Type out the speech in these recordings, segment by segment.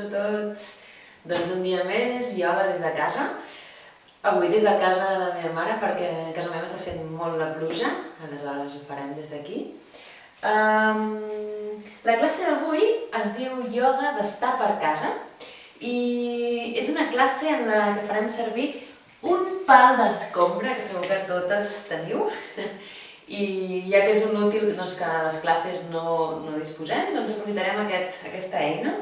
a tots! Doncs un dia més, ioga des de casa. Avui des de casa de la meva mare perquè a casa meva està sent molt la pluja, aleshores ho farem des d'aquí. La classe d'avui es diu ioga d'estar per casa i és una classe en la que farem servir un pal d'escombra, que segur que totes teniu, i ja que és un útil doncs, que a les classes no disposem, doncs aprofitarem aquesta eina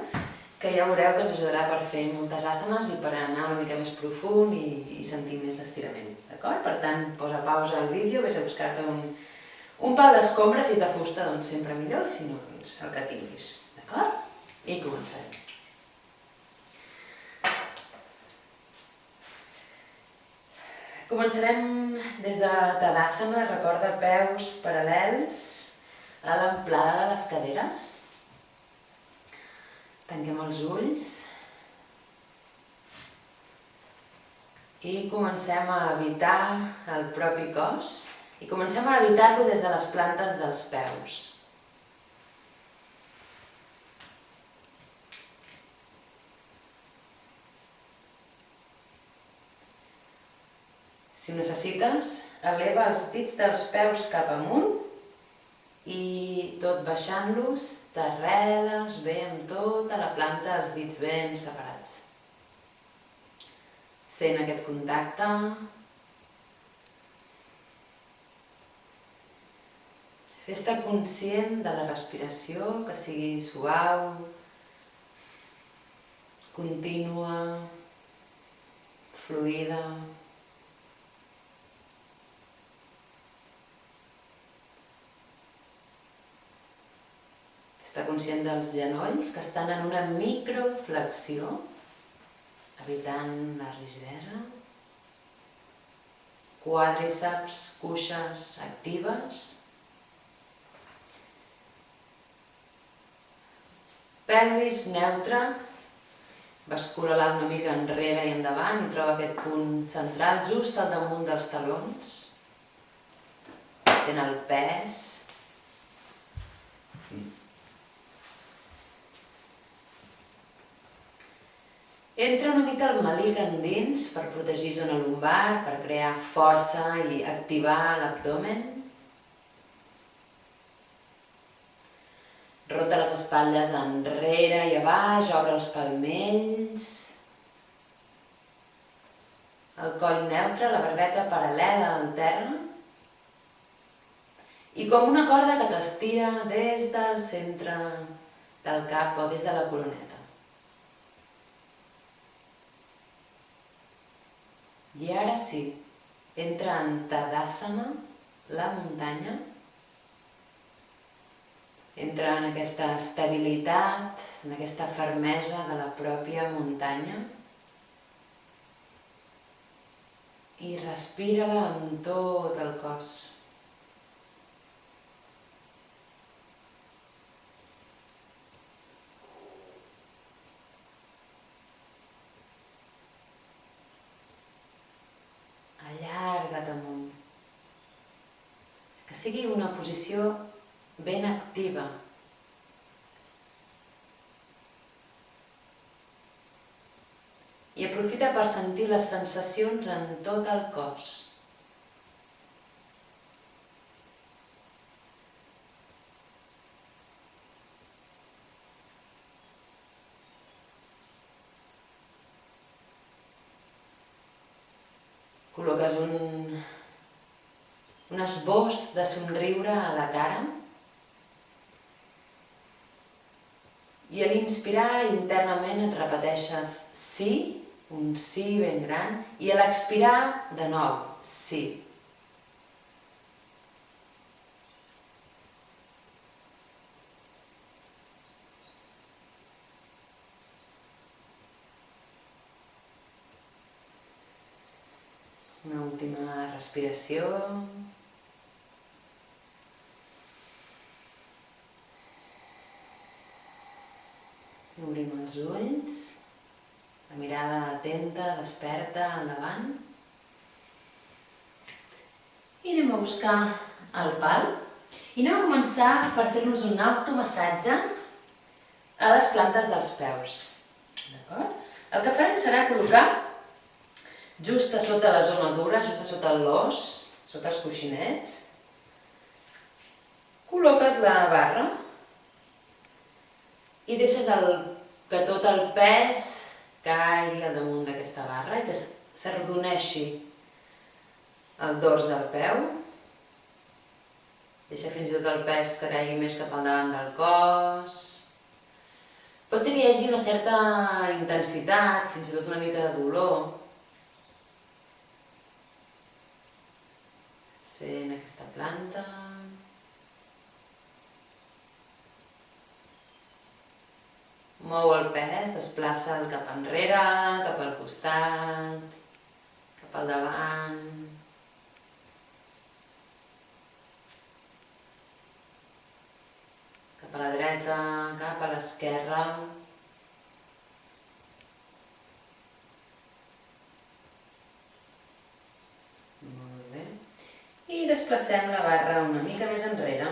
que ja veureu que ens ajudarà per fer moltes asanes i per anar una mica més profund i sentir més l'estirament, d'acord? Per tant, posa pausa al vídeo, vés a buscar-te un pal d'escombra, si és de fusta doncs sempre millor, i si no, doncs el que tinguis, d'acord? I començarem. Començarem des de Tadasana, recorda peus paral·lels a l'amplada de les caderes. Tanquem els ulls i comencem a habitar el propi cos i comencem a habitar-lo des de les plantes dels peus. Si necessites, eleva els dits dels peus cap amunt i tot baixant-los t'arreles bé amb tota la planta, els dits ben separats. Sent aquest contacte. Fes-te conscient de la respiració, que sigui suau, contínua, fluida. Està conscient dels genolls que estan en una microflexió, evitant la rigidesa. Quàdriceps, cuixes actives. Pelvis neutra, bascula-la una mica enrere i endavant i troba aquest punt central just al damunt dels talons. Sent el pes. Entra una mica el melic endins per protegir zona lumbar, per crear força i activar l'abdomen. Rota les espatlles enrere i a baix, obre els palmells. El coll neutre, la barbeta paral·lela al terra. I com una corda que t'estira des del centre del cap o des de la coroneta. I ara sí, entra en Tadasana, la muntanya. Entra en aquesta estabilitat, en aquesta fermesa de la pròpia muntanya. I respira-la amb tot el cos. Allarga't amunt. Que sigui una posició ben activa. I aprofita per sentir les sensacions en tot el cos. Col·loques un esbós de somriure a la cara i a l'inspirar internament et repeteixes sí, un sí ben gran, i a l'expirar de nou, sí. Una última respiració. Obrim els ulls, la mirada atenta, desperta, endavant. I anem a buscar el pal. I anem a començar per fer-nos un automassatge a les plantes dels peus. D'acord? El que farem serà col·locar just a sota la zona dura, just a sota l'os, sota els coixinets, col·loques la barra i deixes que tot el pes caigui al damunt d'aquesta barra i que s'arrodoneixi el dors del peu. Deixa fins i tot el pes que caigui més cap al davant del cos. Pot ser que hi hagi una certa intensitat, fins i tot una mica de dolor. Sent aquesta planta. Mou el pes, desplaça'l cap enrere, cap al costat, cap al davant. Cap a la dreta, cap a l'esquerra. Molt bé. I desplacem la barra una mica més enrere,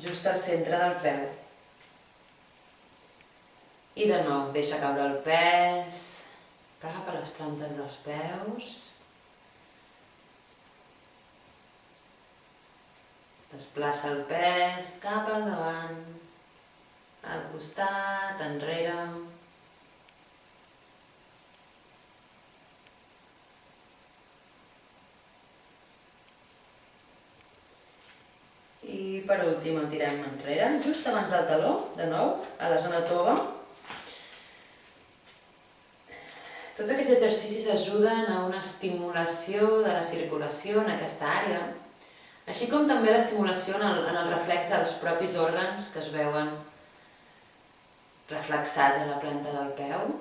just al centre del peu. I de nou, deixa caure el pes cap a les plantes dels peus. Desplaça el pes cap al davant, al costat, enrere. I per últim el tirem enrere, just abans del taló, de nou, a la zona tova. Tots aquests exercicis ajuden a una estimulació de la circulació en aquesta àrea, així com també l'estimulació en el reflex dels propis òrgans que es veuen reflexats a la planta del peu.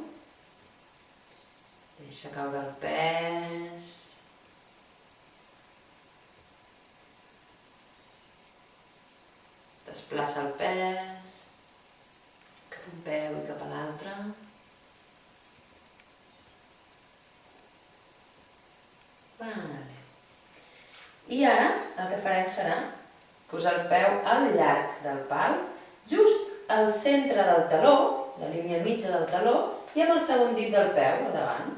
Deixa caure el pes. Desplaça el pes cap a un peu i cap a l'altre. I ara el que farem serà posar el peu al llarg del pal, just al centre del taló, la línia mitja del taló, i amb el segon dit del peu al davant.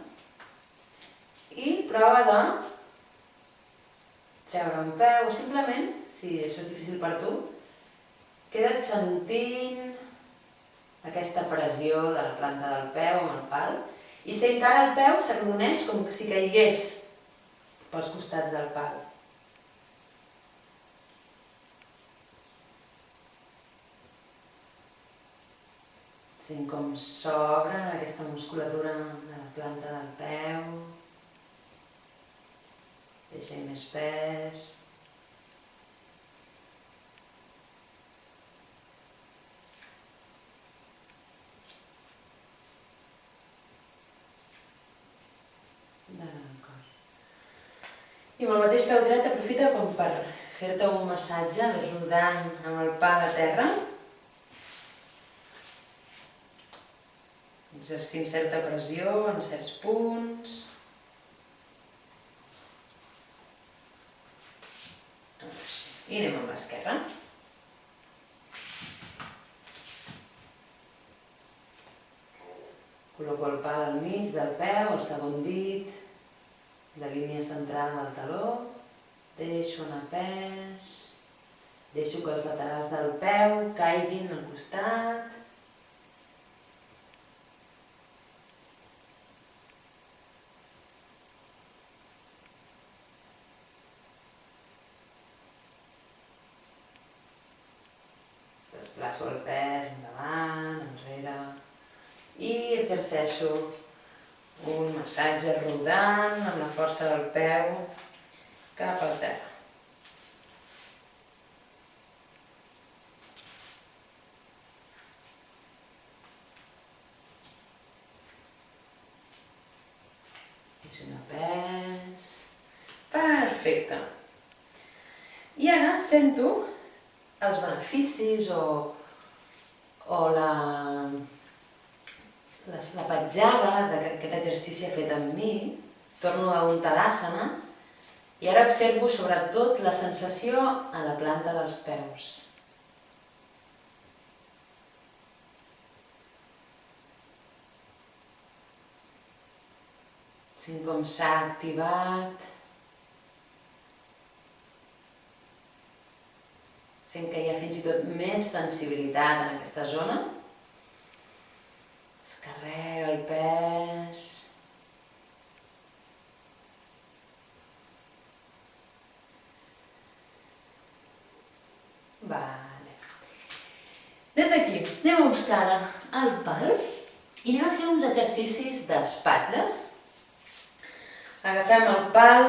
I prova de treure un peu, o simplement, si això és difícil per tu, queda't sentint aquesta pressió de la planta del peu amb el pal, i si encara el peu s'arrodoneix com si caigués pels costats del pal. Sent com s'obre aquesta musculatura de la planta del peu. Deixa-hi més pes. I amb el mateix peu dret aprofita com per fer-te un massatge rodant amb el pal a terra, exercint certa pressió en certs punts. I anem amb l'esquerra. Col·loco el pal al mig del peu, el segon dit, la línia central del taló, deixo anar pes, deixo que els laterals del peu caiguin al costat. Desplaço el pes endavant, enrere i exerceixo un massatge rodant amb la força del peu cap al terra. Deixo anar pes. Perfecte. I ara sento els beneficis o la petjada que aquest exercici ha fet amb mi. Torno a un Tadasana i ara observo sobretot la sensació a la planta dels peus. Sent com s'ha activat. Sent que hi ha fins i tot més sensibilitat en aquesta zona. Es carrega el pes. Vale. Des d'aquí anem a buscar ara el pal i anem a fer uns exercicis d'espatlles. Agafem el pal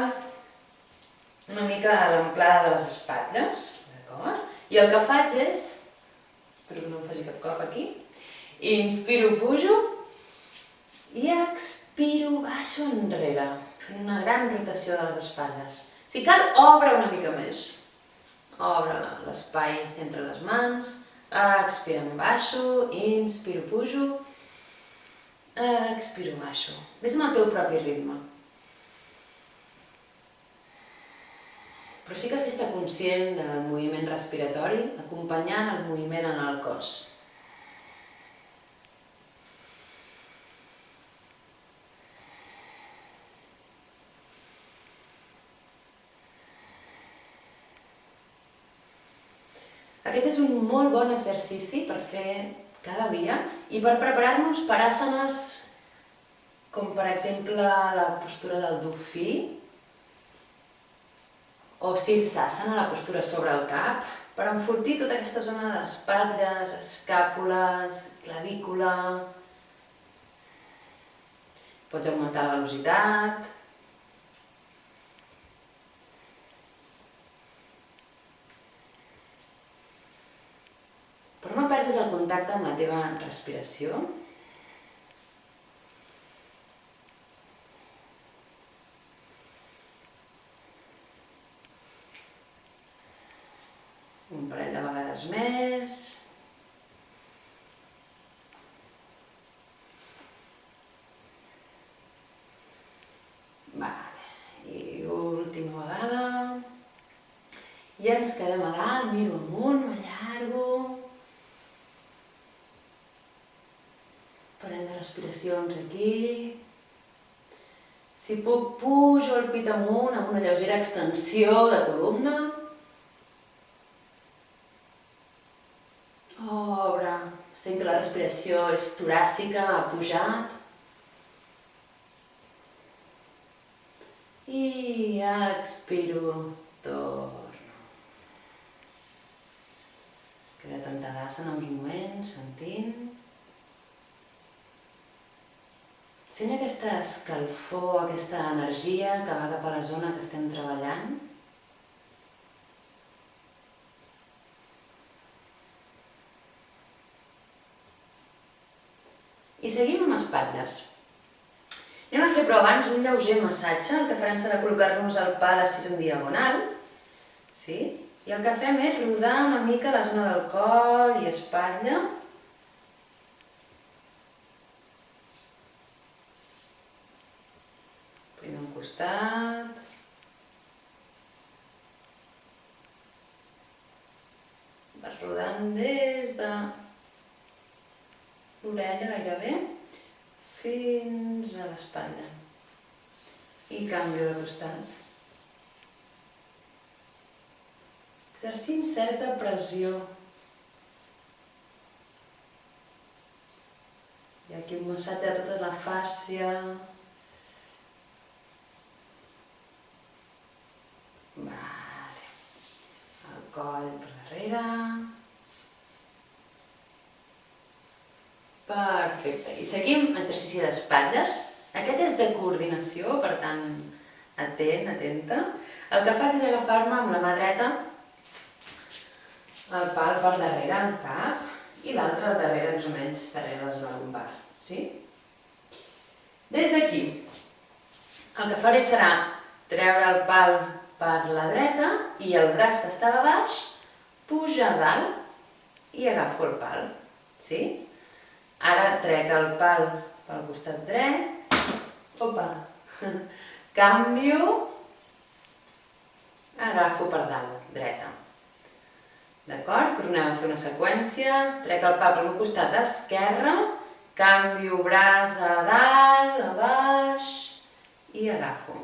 una mica a l'amplada de les espatlles, d'acord? I el que faig és, espero que no em faci cap cop aquí, inspiro, pujo i expiro, baixo enrere, fent una gran rotació de les espatlles. Si cal, obre una mica més. Obre l'espai entre les mans, expiro, baixo, inspiro, pujo, expiro, baixo. Ves amb el teu propi ritme. Però sí que fes-te conscient del moviment respiratori, acompanyant el moviment en el cos. Aquest és un molt bon exercici per fer cada dia i per preparar-nos per àsanes com per exemple la postura del dofí o sirsasana, la postura sobre el cap, per enfortir tota aquesta zona d'espatlles, escàpules, clavícula. Pots augmentar la velocitat. Però no perdis el contacte amb la teva respiració. Un parell de vegades més. Vale. I última vegada. I ens quedem a dalt, miro amunt, m'allargo. Parell de respiracions aquí. Si puc, pujo el pit amunt amb una lleugera extensió de columna. Obre. Sent que la respiració és toràcica, ha pujat. I expiro, torno. Queda't en Tadasana uns moments, sentint. Sent aquesta escalfor, aquesta energia que va cap a la zona que estem treballant. I seguim amb espatlles. Anem a fer però abans un lleuger massatge. El que farem serà col·locar-nos el pal així en diagonal. Sí? I el que fem és rodar una mica la zona del coll i espatlla. Primer un costat. Vas rodant des de l'orella gairebé fins a l'espatlla. I canvio de costat. Exercint certa pressió. Hi ha aquí un massatge de tota la fàscia. Vale. El coll per darrere. Perfecte. I seguim exercici d'espatlles. Aquest és de coordinació, per tant, atent, atenta. El que faig és agafar-me amb la mà dreta el pal per darrere, el cap, i l'altre darrere, més o menys, darrere la zona lumbar. Sí? Des d'aquí, el que faré serà treure el pal per la dreta i el braç que estava baix puja a dalt i agafo el pal. Sí? Ara trec el pal pel costat dret. Opa! Canvio. Agafo per dalt, dreta. D'acord? Tornem a fer una seqüència. Trec el pal pel meu costat esquerre. Canvio braç a dalt, a baix. i agafo.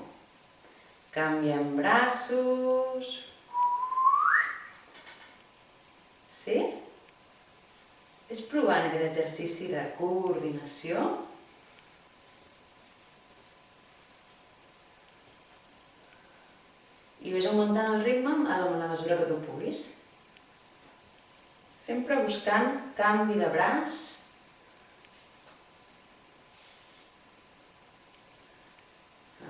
Canviem braços. Sí? Ves provant aquest exercici de coordinació. I ves augmentant el ritme a la mesura que tu puguis. Sempre buscant canvi de braç.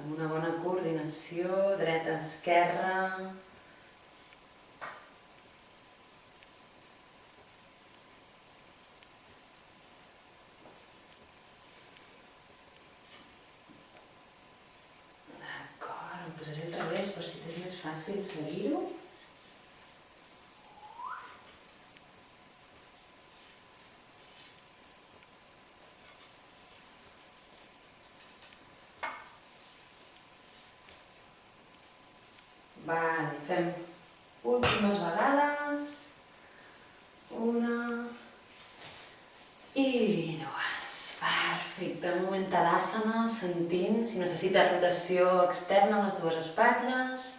Amb una bona coordinació, dreta-esquerra. D'acord, em posaré al revés per si t'és més fàcil seguir-ho. Vale, fem últimes vegades. Una i dues. Perfecte. Un moment Tadasana, sentint si necessita rotació externa a les dues espatlles.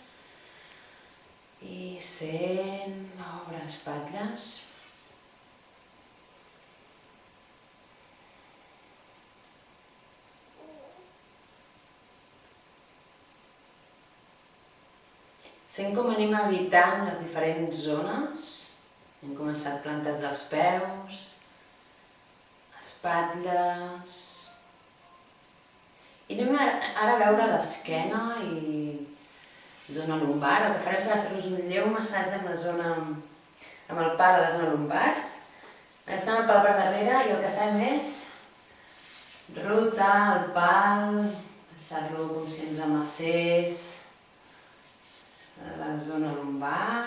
I sent, obre espatlles. Sent com anem evitant les diferents zones. Hem començat plantes dels peus, espatlles. I anem ara a veure l'esquena i zona lumbar. El que farem serà fer-nos un lleu massatge amb la zona, amb el pal a la zona lumbar. Anem fent el pal per darrere i el que fem és rotar el pal, deixar-lo com si ens amassés a la zona lumbar.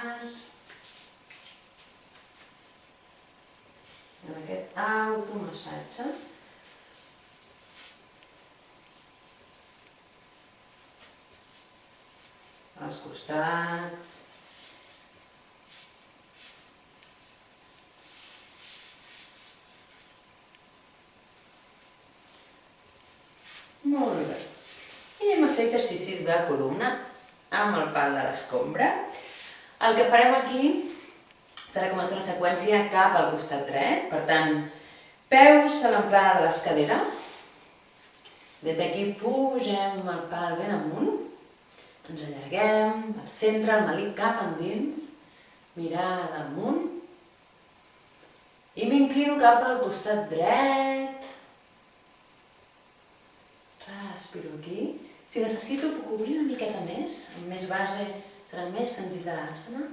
En aquest automassatge. Als costats. Molt bé. I anem a fer exercicis de columna amb el pal de l'escombra. El que farem aquí serà començar una seqüència cap al costat dret. Per tant, peus a l'amplada de les caderes. Des d'aquí pugem el pal ben amunt. Ens allarguem, al centre, el melic cap endins, mirada amunt. I m'inclino cap al costat dret. Respiro aquí. Si necessito puc obrir una miqueta més, amb més base serà més senzill de l'asana.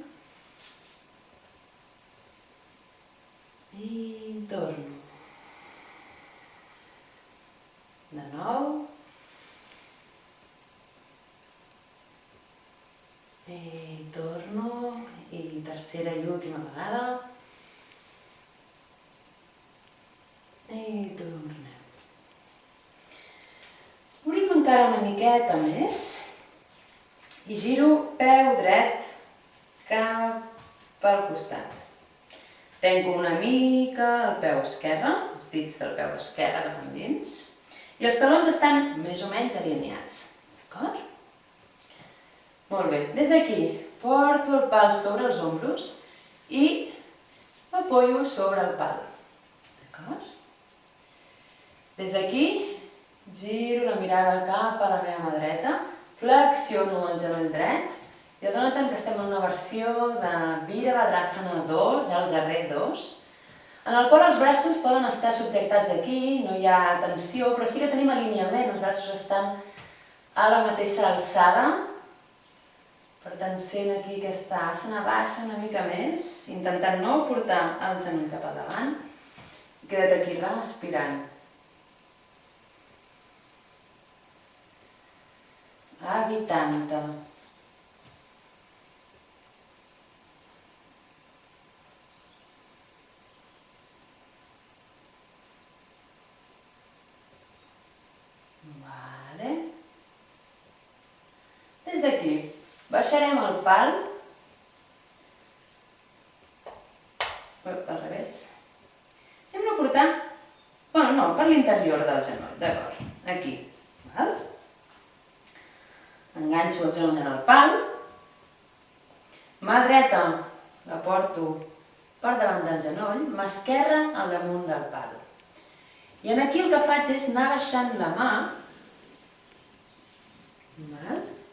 I torno. De nou. I torno. I tercera i última vegada. I tornem. Obrim encara una miqueta més i giro peu dret cap al costat. Tenco una mica el peu esquerre, els dits del peu esquerre cap endins, i els talons estan més o menys alineats. D'acord? Molt bé. Des d'aquí porto el pal sobre els ombros i m'apoyo sobre el pal. D'acord? Des d'aquí giro la mirada cap a la meva mà dreta, flexiono el genoll dret i adona't que estem en una versió de Virabhadrasana 2, el guerrer 2, en el qual els braços poden estar subjectats aquí, no hi ha tensió, però sí que tenim alineament, els braços estan a la mateixa alçada. Per tant, sent aquí aquesta asana baixa una mica més, intentant no portar el genoll cap al davant. Queda't aquí respirant. Evitant-te. Vale. Des d'aquí baixarem el pal. Al revés. Hem de portar, bueno, no, per l'interior del genoll, d'acord, aquí. Val? enganxo el genoll en el pal, mà dreta la porto per davant del genoll, mà esquerra al damunt del pal. I aquí el que faig és anar baixant la mà,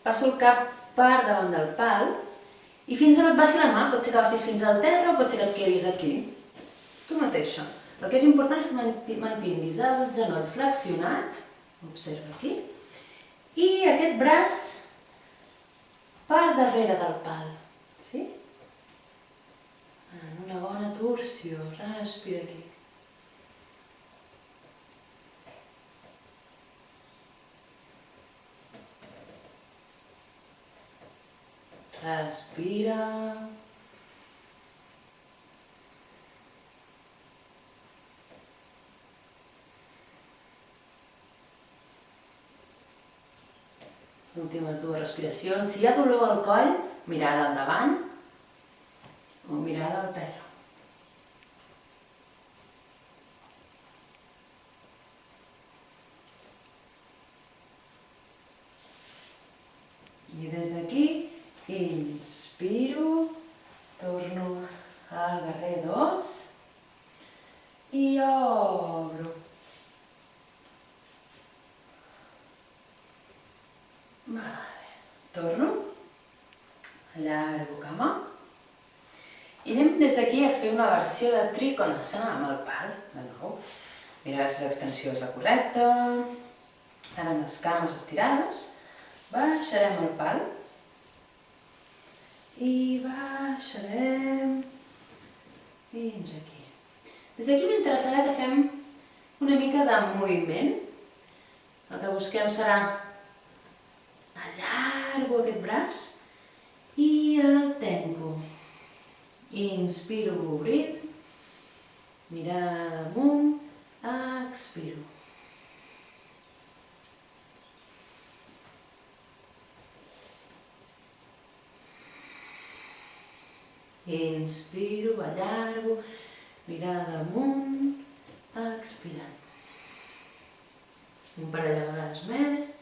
passo el cap per davant del pal i fins on et baixi la mà, pot ser que baixis fins al terra o pot ser que et quedis aquí. Tu mateixa. El que és important és que mantinguis el genoll flexionat, observa aquí, i aquest braç per darrere del pal. Sí? En una bona torsió, respira aquí. Respira. Últimes dues respiracions. Si hi ha dolor al coll, mirada al davant o mirada al terra. I des d'aquí inspiro, torno al guerrer 2 i obro. Torno, allargo cama i anem des d'aquí a fer una versió de Trikonasana amb el pal, de nou. Mira si l'extensió és la correcta, ara amb les cames estirades, baixarem el pal i baixarem fins aquí. Des d'aquí m'interessarà que fem una mica de moviment. El que busquem serà allargo aquest braç i el tanco. Inspiro obrint, mirada amunt, expiro. Inspiro, allargo, mirada amunt, expirant. Un parell de vegades més.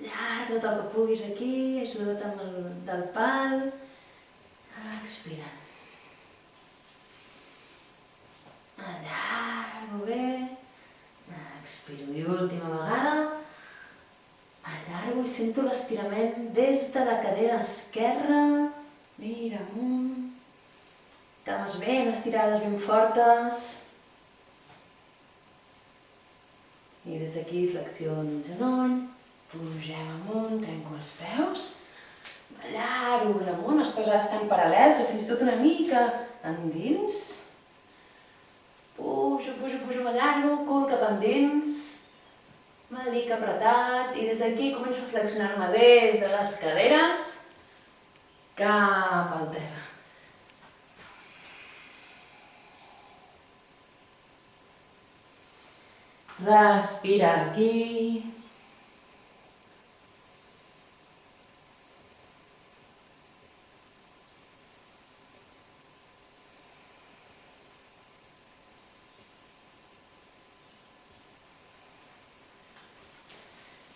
Allarga tot el que puguis aquí, ajuda't amb el del pal, expirant. Allargo bé, expiro. I última vegada, allargo i sento l'estirament des de la cadera esquerra, mira amunt, cames ben estirades, ben fortes. I des d'aquí flexiono el genoll, pugem amunt, trenco els peus, allargo damunt, els peus ara estan paral·lels o fins i tot una mica endins. Pujo, m'allargo, cul cap endins, melic apretat i des d'aquí començo a flexionar-me des de les caderes cap al terra. Respira aquí.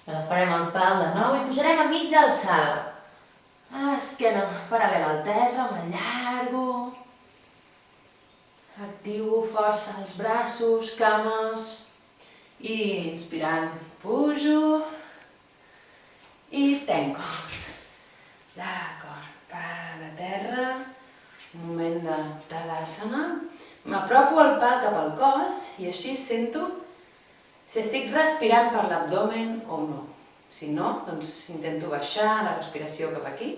Agafarem el pal de nou i pujarem a mitja alçada. Esquena paral·lela al terra, m'allargo. Activo força els braços, cames. I inspirant, pujo. I tanco. D'acord, pal a terra. Un moment de Tadasana. M'apropo el pal cap al cos i així sento si estic respirant per l'abdomen o no. Si no, doncs intento baixar la respiració cap aquí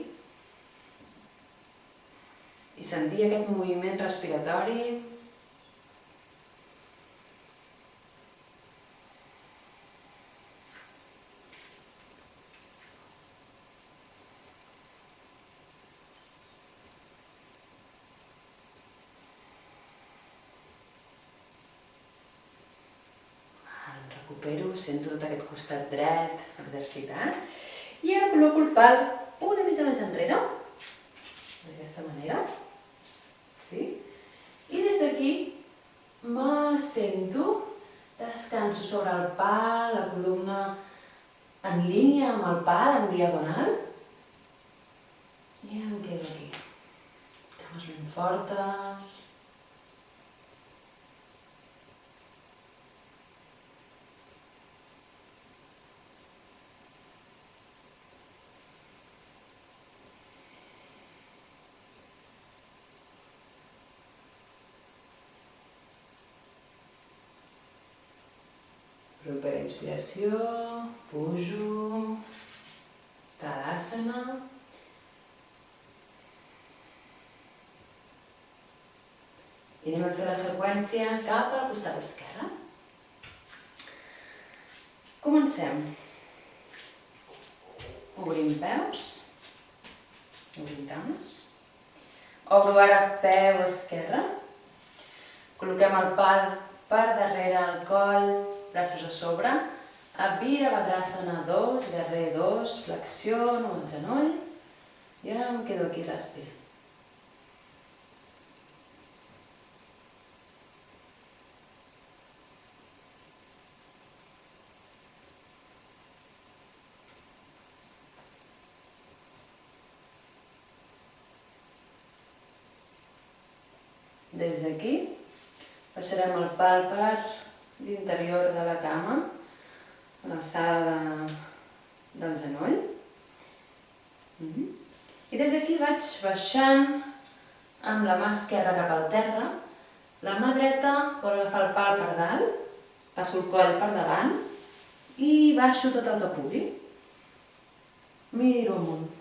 i sentir aquest moviment respiratori. Recupero, sento tot aquest costat dret, exercitat. I ara col·loco el pal una mica més enrere, d'aquesta manera. Sí? I des d'aquí m'assento, descanso sobre el pal, la columna en línia amb el pal, en diagonal. I em quedo aquí. Cames ben fortes. Propera inspiració, pujo, Tadasana. I anem a fer la seqüència cap al costat esquerre. Comencem. Obrim peus, obrim cames. Obro ara peu esquerre. Col·loquem el pal per darrere el coll, braços a sobre. Virabhadrasana 2, guerrer 2, flexiono el genoll i em quedo aquí respirant. Des d'aquí passarem el pal per l'interior de la cama, a l'alçada del genoll. I des d'aquí vaig baixant amb la mà esquerra cap al terra. La mà dreta vol agafar el pal per dalt, passo el coll per davant i baixo tot el que pugui. Miro amunt.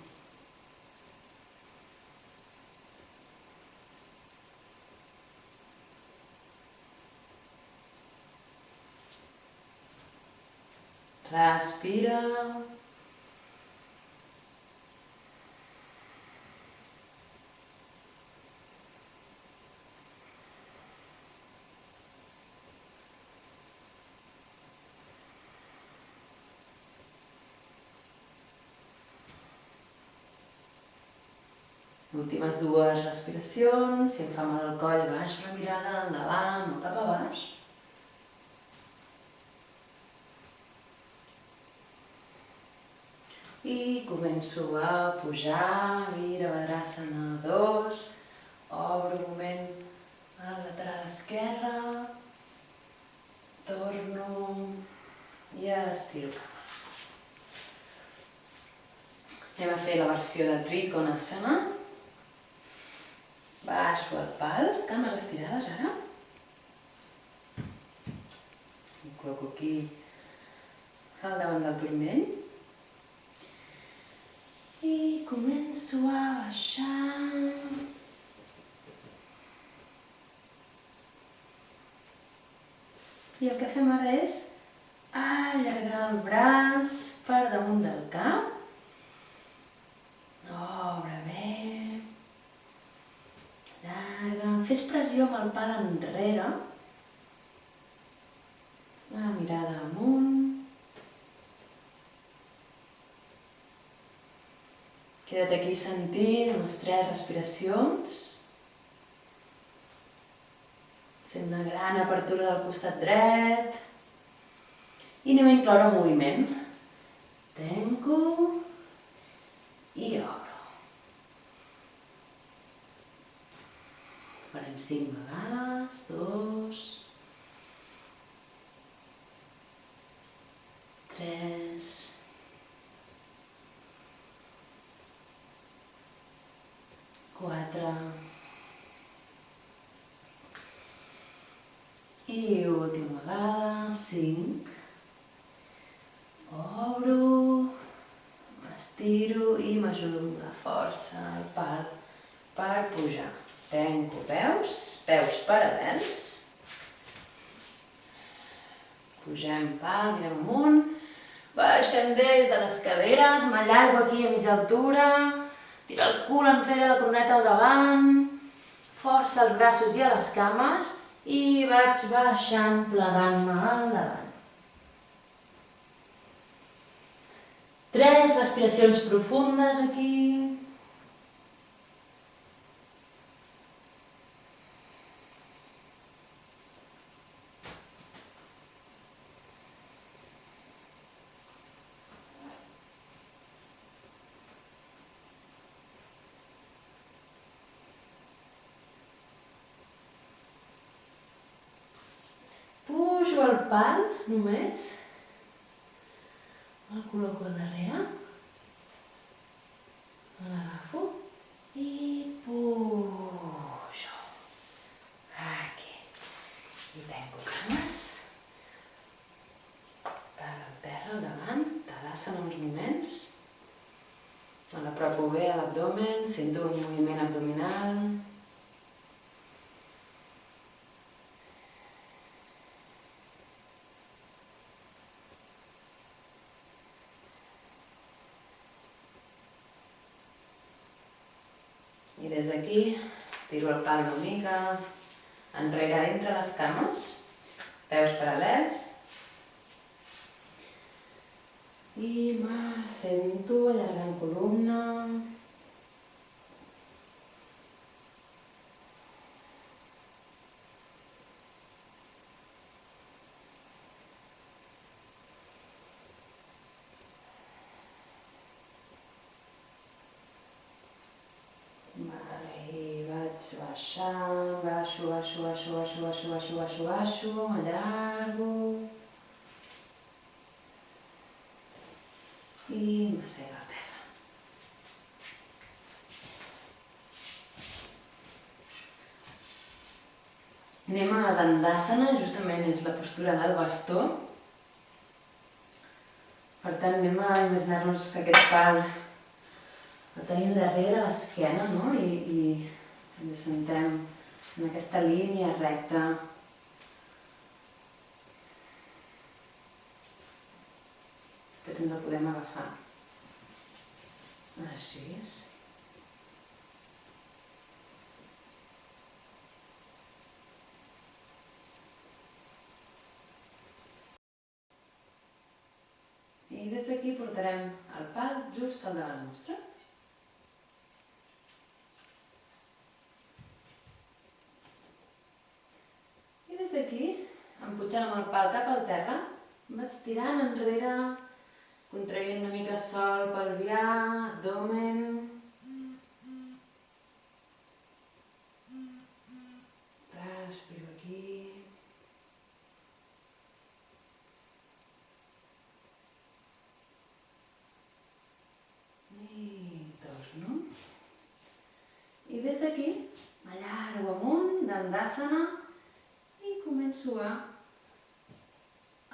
Respira. Últimes dues respiracions. Si em fa mal el coll, baixo la mirada endavant o cap a baix. I començo a pujar, Virabhadrasana 2, obro un moment al lateral esquerre, torno i estiro cama. Anem a fer la versió de Trikonasana. Baixo el pal, cames estirades ara. Em col·loco aquí al davant del turmell. I començo a baixar. I el que fem ara és allargar el braç per damunt del cap. Obre bé. Allarga. Fes pressió amb el pal enrere. La mirada amunt. Queda't aquí sentint les 3 respiracions. Sent una gran apertura del costat dret. I anem a incloure moviment. Tanco i obro. Farem 5 vegades, 2, 3, 4 i última vegada, 5. Obro, m'estiro i m'ajudo amb la força al pal per pujar. Tanco peus, peus paral·lels. Pugem pal, mirem amunt. Baixem des de les caderes, m'allargo aquí a mitja altura. Tira el cul enrere, la coroneta al davant. Força als braços i a les cames. I vaig baixant, plegant-me al davant. 3 respiracions profundes aquí. el pal, només. El col·loco al darrere. L'agafo i pujo. Aquí. I tanco cames. Pal al terra, al davant, Tadasana uns moments. Me l'apropo bé a l'abdomen, sento un moviment abdominal. I des d'aquí tiro el pal una mica enrere entre les cames, peus paral·lels. I me sento allargant columna. I vaig baixant, baixo, m'allargo. I m'assec a terra. Anem a Dandasana, justament és la postura del bastó. Per tant, anem a imaginar-nos que aquest pal el tenim darrere l'esquena, no? I ens sentem en aquesta línia recta. Després ens el podem agafar. Així és. I des d'aquí portarem el pal just al davant nostre. I des d'aquí, empujant amb el pal cap al terra, vaig tirant enrere, contraient una mica sol pelvià, abdomen. Respiro aquí. I torno. I des d'aquí m'allargo amunt, Dandasana, i començo a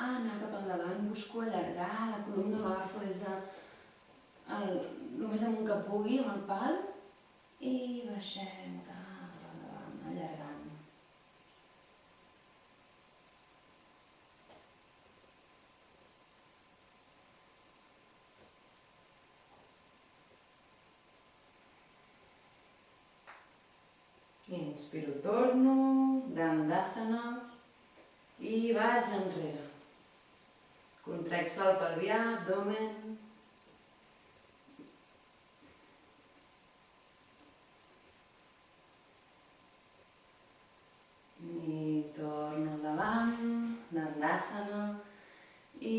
anar cap endavant, busco allargar la columna, m'agafo des de només amunt que pugui amb el pal i baixem cap endavant, allargant. Inspiro, torno, Dandasana i vaig enrere. Contrac sol pelvià, abdomen. I torno al davant, Dandasana i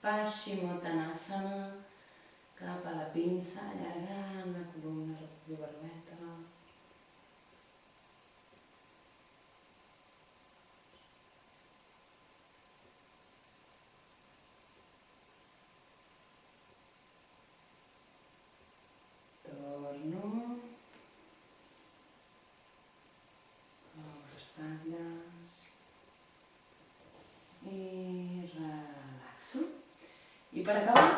Paschimottanasana cap a la pinça, allargant la columna, la barbeta. I per acabar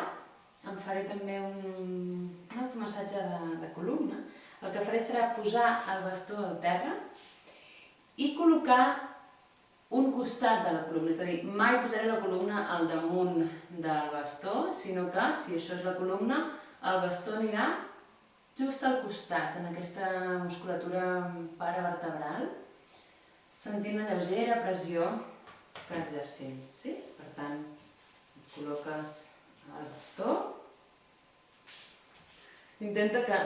em faré també un automassatge de columna. El que faré serà posar el bastó al terra i col·locar un costat de la columna, és a dir, mai posaré la columna al damunt del bastó, sinó que, si això és la columna, el bastó anirà just al costat, en aquesta musculatura paravertebral, sentint una lleugera pressió que exercim. Sí? Per tant, col·loques el bastó, intenta que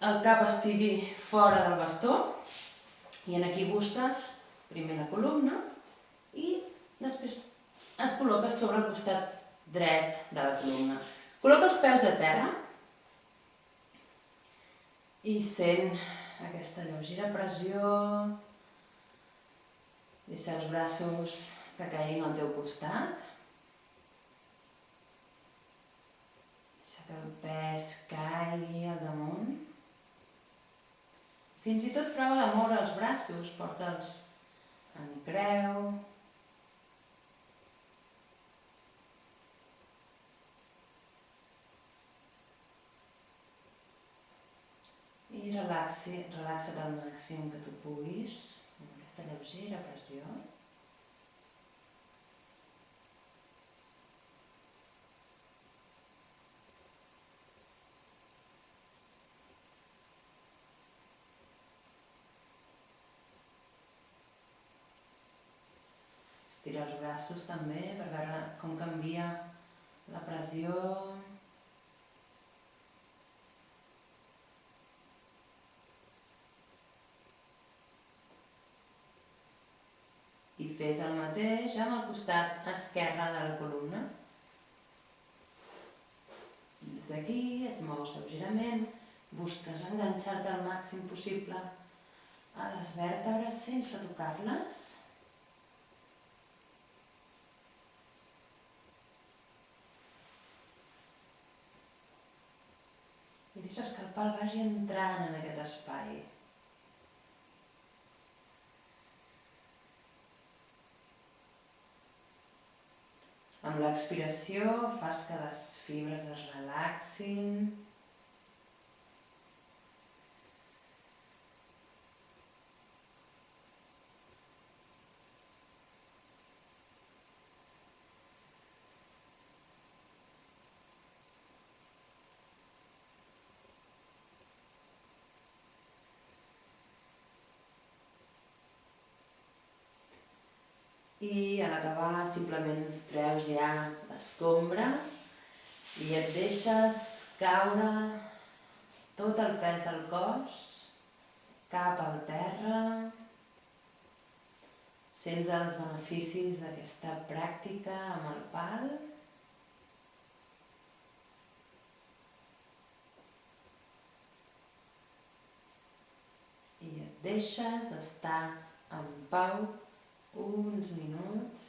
el cap estigui fora del bastó i aquí busques primer la columna i després et col·loques sobre el costat dret de la columna. Col·loca els peus a terra i sent aquesta lleugera pressió. Deixa els braços que caiguin al teu costat. Deixa que el pes caigui al damunt. Fins i tot prova de moure els braços, porta'ls en creu. I relaxa't al màxim que tu puguis, amb aquesta lleugera pressió. Estira els braços també per veure com canvia la pressió. I fes el mateix amb el costat esquerre de la columna. Des d'aquí et mous lleugerament, busques enganxar-te al màxim possible a les vèrtebres sense tocar-les. I deixes que el pal vagi entrant en aquest espai. Amb l'expiració fas que les fibres es relaxin. I a l'acabar simplement treus ja l'escombra i et deixes caure tot el pes del cos cap al terra. Sents els beneficis d'aquesta pràctica amb el pal. I et deixes estar en pau uns minuts,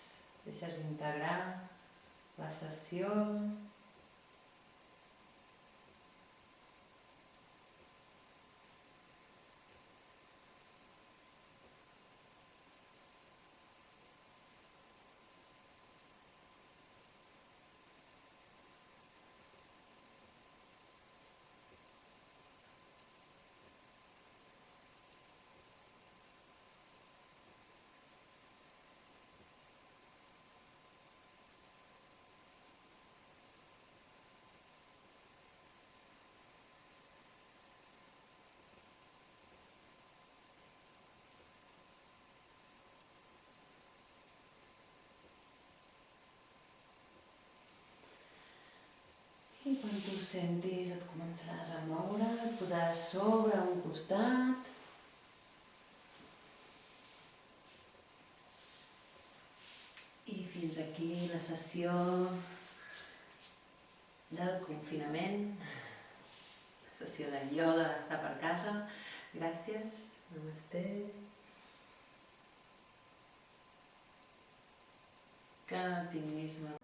deixes integrar la sessió. I quan tu ho sentis et començaràs a moure, et posaràs sobre un costat. I fins aquí la sessió del confinament, la sessió de ioga d'estar per casa. Gràcies, namasté. Que tinguis una